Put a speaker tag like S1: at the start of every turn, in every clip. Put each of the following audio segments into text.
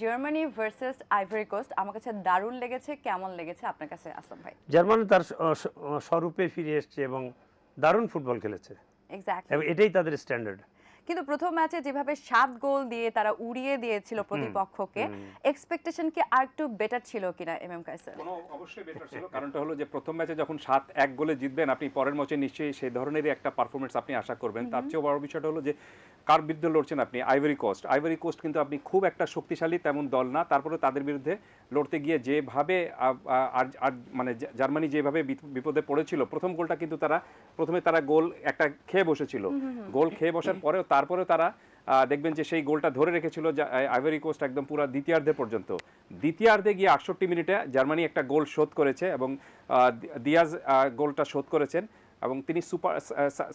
S1: Germany versus ivory coast আমার কাছে দারুণ লেগেছে। কেমন লেগেছে আপনার কাছে আসলাম ভাই?
S2: জার্মানি তার স্বরূপে ফিরে এসছে এবং দারুণ ফুটবল খেলেছে
S1: এক্স্যাক্টলি।
S2: এবং এটাই তাদের স্ট্যান্ডার্ড।
S1: কিন্তু প্রথম ম্যাচে যেভাবে 7 গোল দিয়ে তারা উড়িয়ে দিয়েছিল প্রতিপক্ষকে, এক্সপেকটেশন কি আরেকটু বেটার ছিল কিনা এমএম কায়সার?
S3: অবশ্যই বেটার ছিল। কারণটা হলো যে প্রথম ম্যাচে যখন 7-1 গোলে জিতবেন, আপনি পরের ম্যাচে নিশ্চয়ই সেই ধরনেরই একটা পারফরমেন্স আপনি আশা করবেন। তার চেয়েও বড় বিষয়টা হলো যে কার বিরুদ্ধে লড়ছেন আপনি? Ivory coast. আইভরি কোস্ট কিন্তু আপনি খুব একটা শক্তিশালী তেমন দল না, তারপরে তাদের বিরুদ্ধে লড়তে গিয়ে যেভাবে মানে জার্মানি যেভাবে বিপদে পড়েছিল, প্রথম গোলটা কিন্তু প্রথমে তারা গোল একটা খেয়ে বসেছিল। গোল খেয়ে বসার পরেও তারপরেও তারা দেখবেন যে সেই গোলটা ধরে রেখেছিল আইভরি কোস্ট একদম পুরো দ্বিতীয়ার্ধে পর্যন্ত। দ্বিতীয়ার্ধে গিয়ে 68 মিনিটে জার্মানি একটা গোল শোধ করেছে এবং দিয়াজ গোলটা শোধ করেছেন এবং তিনি সুপার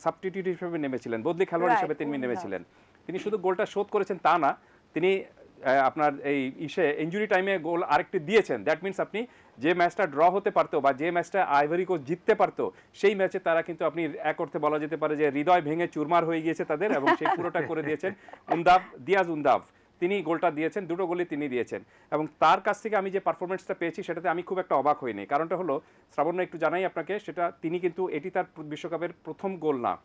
S3: সাবস্টিটিউট হিসেবে নেমেছিলেন, বদলি খেলোয়াড় হিসেবে তিনি নেমেছিলেন। তিনি শুধু গোলটা শোধ করেছেন তা না, তিনি আপনার এই ইনজুরি টাইমে গোল আরেকটি দিয়েছেন। দ্যাট মিনস আপনি যে ম্যাচটা ড্র হতে পারতো বা যে ম্যাচটা আইভরি কোস্ট জিততে পারতো, সেই ম্যাচে তারা কিন্তু আপনি এক অর্থে বলা যেতে পারে যে হৃদয় ভেঙে চুরমার হয়ে গিয়েছে তাদের, এবং সেই পুরোটা করে দিয়েছেন দিয়াজ উন্দাভ। তিনি গোলটা দিয়েছেন, দুটো গোলই তিনি দিয়েছেন এবং তার কাছ থেকে আমি যে পারফরমেন্সটা পেয়েছি সেটাতে আমি খুব একটা অবাক হইনি। কারণটা হলো, শ্রাবণ একটু জানাই আপনাকে, সেটা তিনি কিন্তু এটি তার বিশ্বকাপের প্রথম গোল না।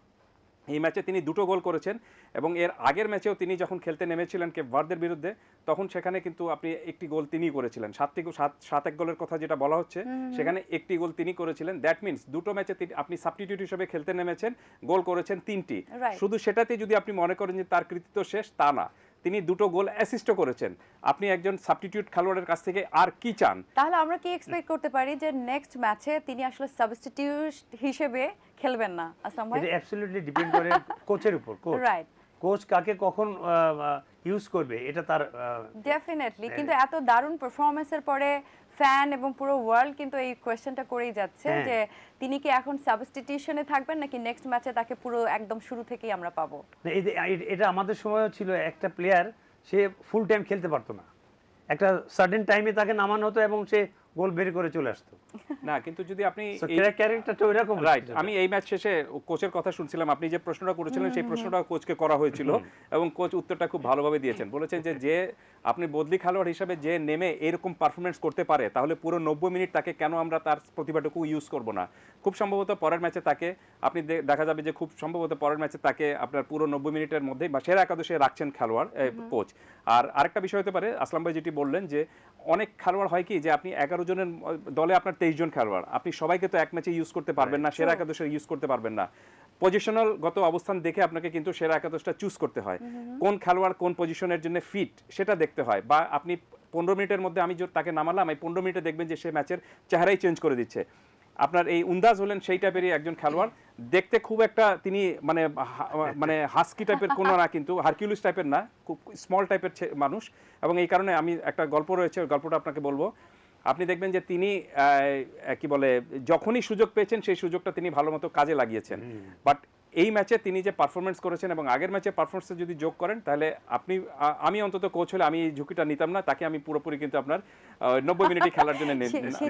S3: এই ম্যাচে তিনি দুটো গোল করেছেন এবং এর আগের ম্যাচেও তিনি যখন খেলতে নেমেছিলেন কেপ ভার্দের বিরুদ্ধে, তখন সেখানে কিন্তু আপনি একটি গোল তিনিই করেছিলেন। 7-1 গোলের কথা যেটা বলা হচ্ছে, সেখানে একটি গোল তিনি করেছিলেন। দ্যাট মিনস দুটো ম্যাচে আপনি সাবস্টিটিউট হিসেবে খেলতে নেমেছেন, গোল করেছেন 3টি। শুধু সেটাতে যদি আপনি মনে করেন যে তার কৃতিত্ব শেষ, তা না, তিনি দুটো গোল অ্যাসিস্টও করেছেন। আপনি একজন সাবস্টিটিউট খেলোয়াড়ের কাছ থেকে আর কি চান?
S1: তাহলে আমরা কি এক্সপেক্ট করতে পারি যে নেক্সট ম্যাচে তিনি আসলে সাবস্টিটিউট হিসেবে খেলবেন না? আসলাম ভাই,
S2: এটা অ্যাবসলিউটলি ডিপেন্ড করে কোচের উপর।
S1: রাইট,
S2: কোচ কাকে কখন ইউজ করবে এটা তার
S1: ডেফিনেটলি। কিন্তু এত দারুণ পারফরম্যান্সের পরে ফ্যান এবং পুরো ওয়ার্ল্ড কিন্তু এই কোয়েশ্চেনটা করেই যাচ্ছে যে তিনি কি এখন সাবস্টিটিউশনে থাকবেন নাকি নেক্সট ম্যাচে তাকে পুরো একদম শুরু থেকেই আমরা পাবো?
S2: এটা আমাদের সময়ও ছিল, একটা প্লেয়ার সে ফুল টাইম খেলতে পারতো না, একটা সার্টেন টাইমে তাকে নামানো হতো এবং সে গোল বের করে চলে আসতো
S3: না। কিন্তু যদি আপনি
S2: ক্যারেক্টারটা ওইরকম,
S3: রাইট, আমি এই ম্যাচ শেষে কোচের কথা শুনছিলাম, আপনি যে প্রশ্নটা করেছিলেন সেই প্রশ্নটা কোচকে করা হয়েছিল এবং কোচ উত্তরটা খুব ভালোভাবে দিয়েছেন। বলেছেন যে আপনি বদলি খেলোয়াড় হিসেবে যে নেমে এরকম পারফরমেন্স করতে পারে, তাহলে পুরো 90 মিনিট তাকে কেন আমরা তার প্রতিভাটুকু ইউজ করব না? খুব সম্ভবত পরের ম্যাচে তাকে আপনি দেখা যাবে যে খুব সম্ভবত পরের ম্যাচে তাকে আপনার পুরো 90 মিনিটের মধ্যে বা সেরা একাদশে রাখছেন খেলোয়াড় কোচ। আর আরেকটা বিষয় হতে পারে, আসলাম ভাই যেটি বললেন যে অনেক খেলোয়াড় হয় কি যে আপনি 11 জনের দলে আপনার 23 জন খেলোয়াড়, আপনি সবাইকে তো এক ম্যাচে ইউজ করতে পারবেন না, সেরা একাদশে ইউজ করতে পারবেন না। পজিশনাল গত অবস্থান দেখে আপনাকে কিন্তু সেরা একাদশটা চুজ করতে হয়, কোন খেলোয়াড় কোন পজিশনের জন্য ফিট সেটা দেখতে হয়। বা আপনি 15 মিনিটের মধ্যে আমি তাকে নামালাম, এই 15 মিনিটে দেখবেন যে সে ম্যাচের চেহারাই চেঞ্জ করে দিচ্ছে। আপনার এই উন্দাজ হলেন সেই টাইপেরই একজন খেলোয়াড়, দেখতে খুব একটা তিনি মানে হাস্কি টাইপের কোনো না, কিন্তু হারকিউলিস টাইপের না, খুব স্মল টাইপের মানুষ। এবং এই কারণে আমি একটা গল্প রয়েছে, ওই গল্পটা আপনাকে বলবো। আপনি দেখবেন যে তিনি কি বলে যখনই সুযোগ পেয়েছেন সেই সুযোগটা তিনি ভালো মতো কাজে লাগিয়েছেন। বাট এই ম্যাচে তিনি যে পারফরমেন্স করেছেন এবং আগের ম্যাচে পারফরমেন্স যদি যোগ করেন, তাহলে আমি অন্তত কোচ হলে আমি এই ঝুঁকিটা নিতাম না, তাকে আমি পুরোপুরি কিন্তু আপনার 90 মিনিটই খেলার জন্য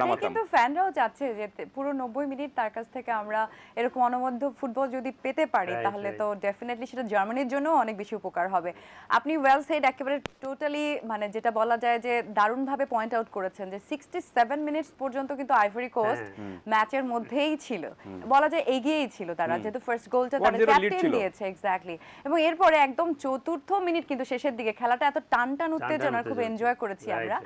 S3: নামাতাম।
S1: কিন্তু ফ্যানরাও চাচ্ছে যে পুরো 90 মিনিট তার কাছ থেকে আমরা এরকম অনবদ্য ফুটবল যদি পেতে পারি, তাহলে তো ডেফিনেটলি সেটা জার্মানির জন্য অনেক বেশি উপকার হবে। আপনি ওয়েল সেড, একেবারে টোটালি মানে যেটা বলা যায় যে দারুণভাবে পয়েন্ট আউট করেছেন যে 67 মিনিটস পর্যন্ত কিন্তু আইভরি কোস্ট ম্যাচের মধ্যেই ছিল, বলা যায় এগিয়েই ছিল তারা, যেহেতু ফার্স্ট গোলটা তাদের ক্যাপ্টেন দিয়েছে। এক্স্যাক্টলি। এবং এরপরে একদম চতুর্থ মিনিট কিন্তু শেষের দিকে খেলাটা এত টান উত্তেজনা, খুব এনজয় করেছি আমরা।